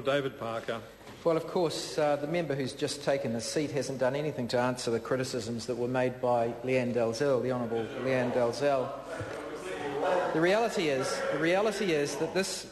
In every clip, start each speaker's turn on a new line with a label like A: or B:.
A: David Parker.
B: Well, of course, the member who's just taken the seat hasn't done anything to answer the criticisms that were made by Leanne Dalzell, the Honourable Leanne Dalzell. The reality is that this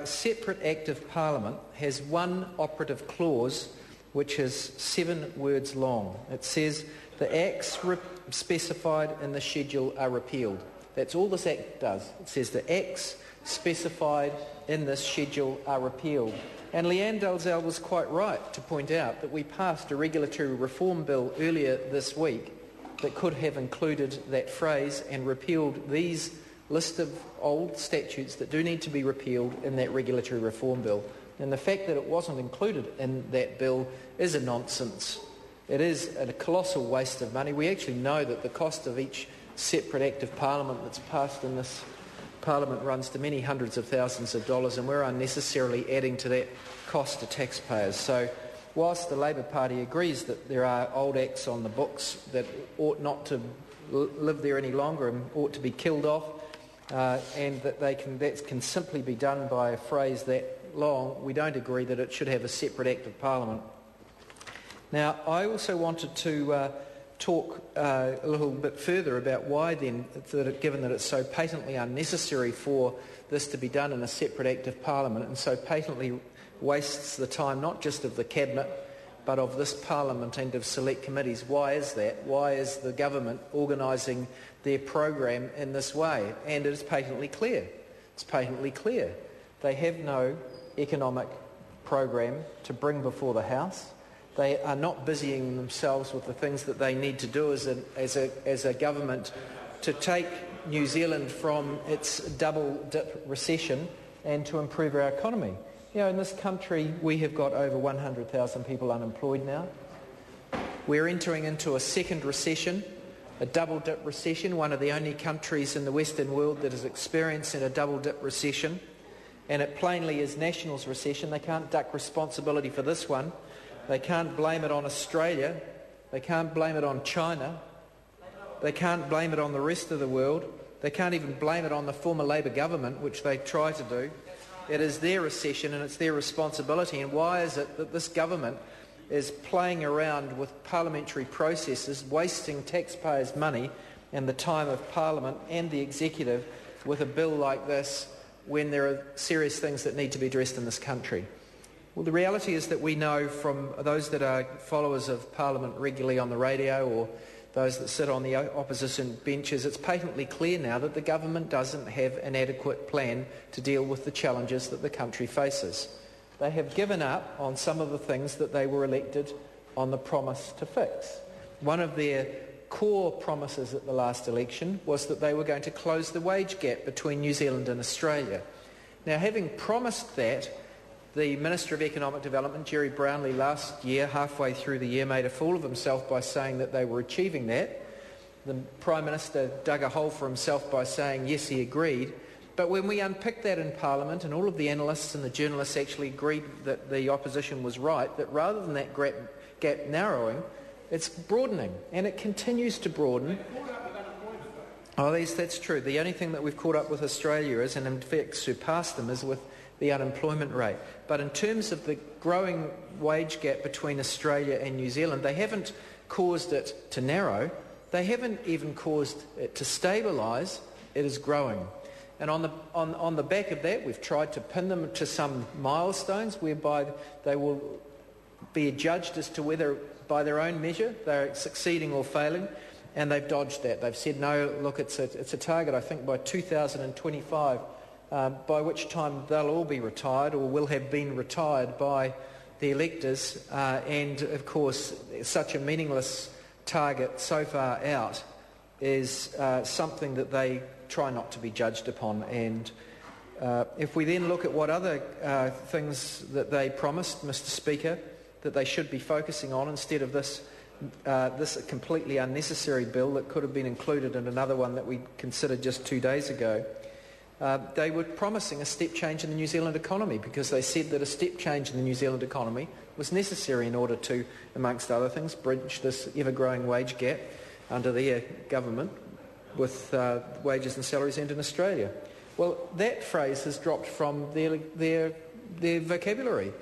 B: separate Act of Parliament has one operative clause which is 7 words long. It says the acts specified in the schedule are repealed. That's all this Act does. It says the acts specified in this schedule are repealed. And Leanne Dalzell was quite right to point out that we passed a regulatory reform bill earlier this week that could have included that phrase and repealed these list of old statutes that do need to be repealed in that regulatory reform bill. And the fact that it wasn't included in that bill is a nonsense. It is a colossal waste of money. We actually know that the cost of each separate Act of Parliament that's passed in this Parliament runs to many hundreds of thousands of dollars, and we're unnecessarily adding to that cost to taxpayers. So whilst the Labor Party agrees that there are old acts on the books that ought not to live there any longer and ought to be killed off, and that that can simply be done by a phrase that long, we don't agree that it should have a separate Act of Parliament. Now, I also wanted to talk a little bit further about why then, given that it's so patently unnecessary for this to be done in a separate Act of Parliament and so patently wastes the time not just of the Cabinet but of this Parliament and of select committees. Why is that? Why is the government organising their program in this way? And it is patently clear. It's patently clear. They have no economic program to bring before the House. They are not busying themselves with the things that they need to do as a government to take New Zealand from its double-dip recession and to improve our economy. You know, in this country, we have got over 100,000 people unemployed now. We're entering into a second recession, a double-dip recession, one of the only countries in the Western world that is experiencing a double-dip recession. And it plainly is Nationals' recession. They can't duck responsibility for this one. They can't blame it on Australia. They can't blame it on China. They can't blame it on the rest of the world. They can't even blame it on the former Labor government, which they try to do. It is their recession and it's their responsibility. And why is it that this government is playing around with parliamentary processes, wasting taxpayers' money and the time of Parliament and the executive with a bill like this when there are serious things that need to be addressed in this country? Well, the reality is that we know from those that are followers of Parliament regularly on the radio or those that sit on the opposition benches, it's patently clear now that the government doesn't have an adequate plan to deal with the challenges that the country faces. They have given up on some of the things that they were elected on the promise to fix. One of their core promises at the last election was that they were going to close the wage gap between New Zealand and Australia. Now, having promised that, the Minister of Economic Development, Jerry Brownlee, last year, halfway through the year, made a fool of himself by saying that they were achieving that. The Prime Minister dug a hole for himself by saying, yes, he agreed. But when we unpicked that in Parliament, and all of the analysts and the journalists actually agreed that the opposition was right, that rather than that gap narrowing, it's broadening, and it continues to broaden. Oh, yes, that's true. The only thing that we've caught up with Australia is, and in fact surpassed them, is with the unemployment rate. But in terms of the growing wage gap between Australia and New Zealand, they haven't caused it to narrow. They haven't even caused it to stabilise. It is growing. And on the back of that, we've tried to pin them to some milestones whereby they will be judged as to whether, by their own measure, they're succeeding or failing. And they've dodged that. They've said, no, look, it's a target, I think, by 2025, by which time they'll all be retired or will have been retired by the electors. And, of course, such a meaningless target so far out is something that they try not to be judged upon. And if we then look at what other things that they promised, Mr Speaker, that they should be focusing on instead of this completely unnecessary bill that could have been included in another one that we considered just 2 days ago. They were promising a step change in the New Zealand economy because they said that a step change in the New Zealand economy was necessary in order to, amongst other things, bridge this ever-growing wage gap under their government with wages and salaries and in Australia. Well, that phrase has dropped from their their vocabulary.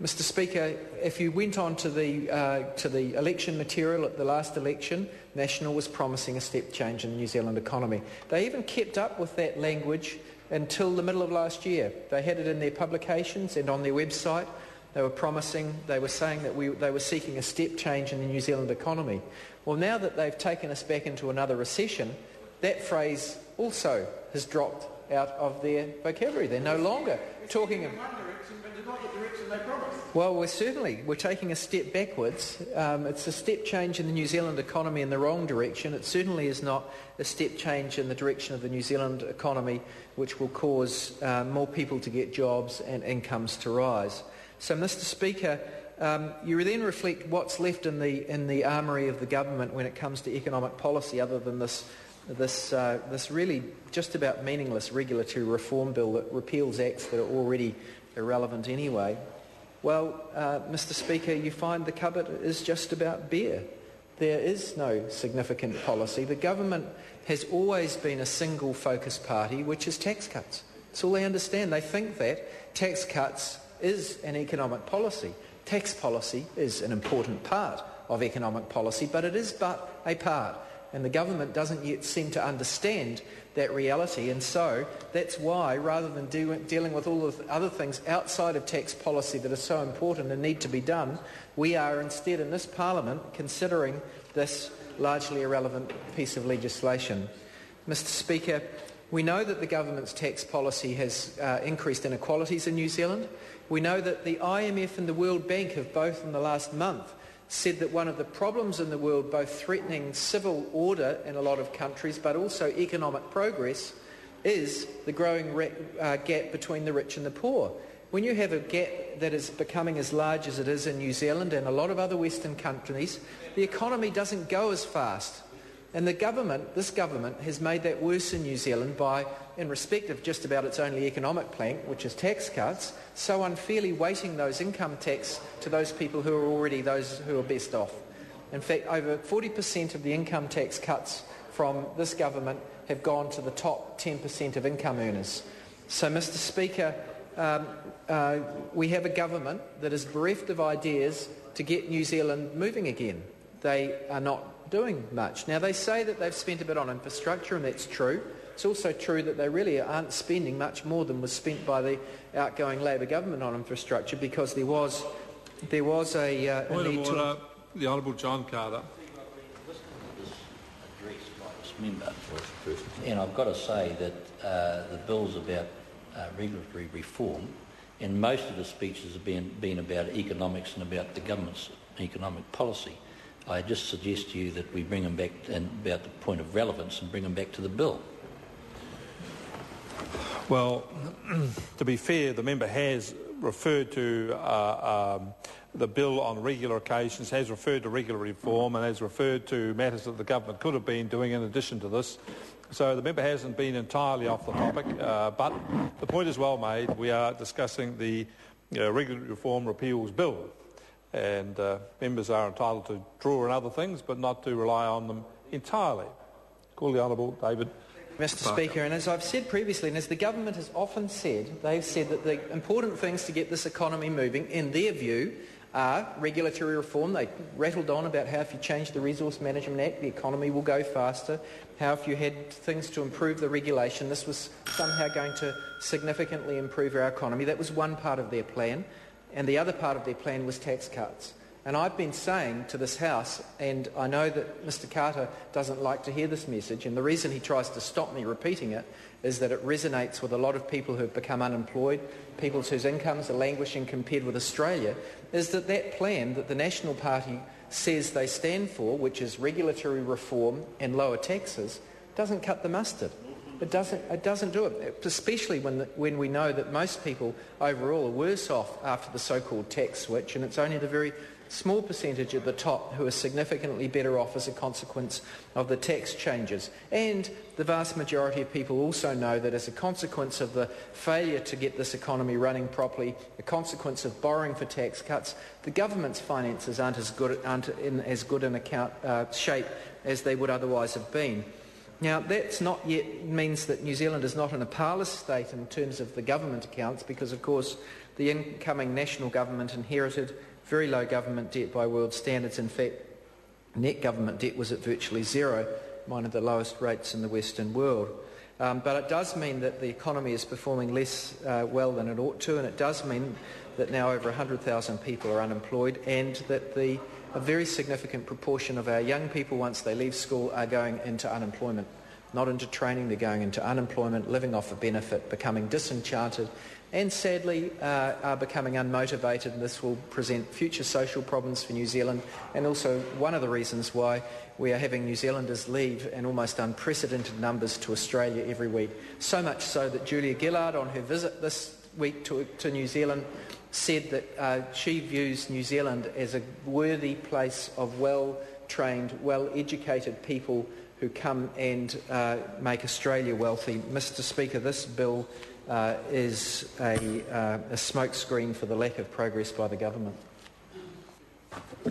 B: Mr. Speaker, if you went on to the election material at the last election, National was promising a step change in the New Zealand economy. They even kept up with that language until the middle of last year. They had it in their publications and on their website. They were saying that they were seeking a step change in the New Zealand economy. Well, now that they've taken us back into another recession, that phrase also has dropped out of their vocabulary. They're no longer talking... Well, we're taking a step backwards. It's a step change in the New Zealand economy in the wrong direction. It certainly is not a step change in the direction of the New Zealand economy which will cause more people to get jobs and incomes to rise. So, Mr. Speaker, you then reflect what's left in the armoury of the government when it comes to economic policy, other than this really just about meaningless regulatory reform bill that repeals acts that are already irrelevant anyway. Well, Mr. Speaker, you find the cupboard is just about bare. There is no significant policy. The government has always been a single focus party, which is tax cuts. That's all they understand. They think that tax cuts is an economic policy. Tax policy is an important part of economic policy, but it is but a part. And the government doesn't yet seem to understand that reality, and so that's why, rather than dealing with all of the other things outside of tax policy that are so important and need to be done, we are instead in this Parliament considering this largely irrelevant piece of legislation. Mr. Speaker, we know that the government's tax policy has increased inequalities in New Zealand. We know that the IMF and the World Bank have both in the last month said that one of the problems in the world, both threatening civil order in a lot of countries but also economic progress, is the growing gap between the rich and the poor. When you have a gap that is becoming as large as it is in New Zealand and a lot of other Western countries, the economy doesn't go as fast. And this government has made that worse in New Zealand by, in respect of just about its only economic plank, which is tax cuts, so unfairly weighting those income tax to those people who are already those who are best off. In fact, over 40% of the income tax cuts from this government have gone to the top 10% of income earners. So, Mr. Speaker, we have a government that is bereft of ideas to get New Zealand moving again. They are not doing much. Now, they say that they've spent a bit on infrastructure, and that's true. It's also true that they really aren't spending much more than was spent by the outgoing Labor government on infrastructure, because there was a need to...
A: The Honourable John Carter.
C: Address by this member, and I've got to say that the bill's about regulatory reform, and most of the speeches have been about economics and about the government's economic policy. I just suggest to you that we bring them back, and about the point of relevance, and bring them back to the bill.
A: Well, to be fair, the member has referred to the bill on regular occasions, has referred to regular reform, and has referred to matters that the government could have been doing in addition to this. So the member hasn't been entirely off the topic, but the point is well made. We are discussing the regulatory reform repeals bill. And members are entitled to draw on other things, but not to rely on them entirely. Call the Honourable David.
B: Mr. Speaker, and as I've said previously, and as the government has often said, they've said that the important things to get this economy moving, in their view, are regulatory reform. They rattled on about how if you change the Resource Management Act, the economy will go faster, how if you had things to improve the regulation, this was somehow going to significantly improve our economy. That was one part of their plan. And the other part of their plan was tax cuts. And I've been saying to this House, and I know that Mr Carter doesn't like to hear this message, and the reason he tries to stop me repeating it is that it resonates with a lot of people who have become unemployed, people whose incomes are languishing compared with Australia, is that that plan that the National Party says they stand for, which is regulatory reform and lower taxes, doesn't cut the mustard. It doesn't do it, especially when we know that most people overall are worse off after the so-called tax switch, and it's only the very small percentage at the top who are significantly better off as a consequence of the tax changes. And the vast majority of people also know that as a consequence of the failure to get this economy running properly, a consequence of borrowing for tax cuts, the government's finances aren't in as good an shape as they would otherwise have been. Now, that's not yet means that New Zealand is not in a parlous state in terms of the government accounts, because, of course, The incoming national government inherited very low government debt by world standards. In fact, net government debt was at virtually zero, one of the lowest rates in the Western world. But it does mean that the economy is performing less well than it ought to, and it does mean that now over 100,000 people are unemployed, and that a very significant proportion of our young people, once they leave school, are going into unemployment. Not into training, they're going into unemployment, living off a benefit, becoming disenchanted, and sadly are becoming unmotivated, and this will present future social problems for New Zealand, and also one of the reasons why we are having New Zealanders leave in almost unprecedented numbers to Australia every week. So much so that Julia Gillard, on her visit this week to New Zealand, said that she views New Zealand as a worthy place of well-trained, well-educated people who come and make Australia wealthy. Mr. Speaker, this bill is a smokescreen for the lack of progress by the government.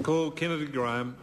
A: Call Kennedy Graham.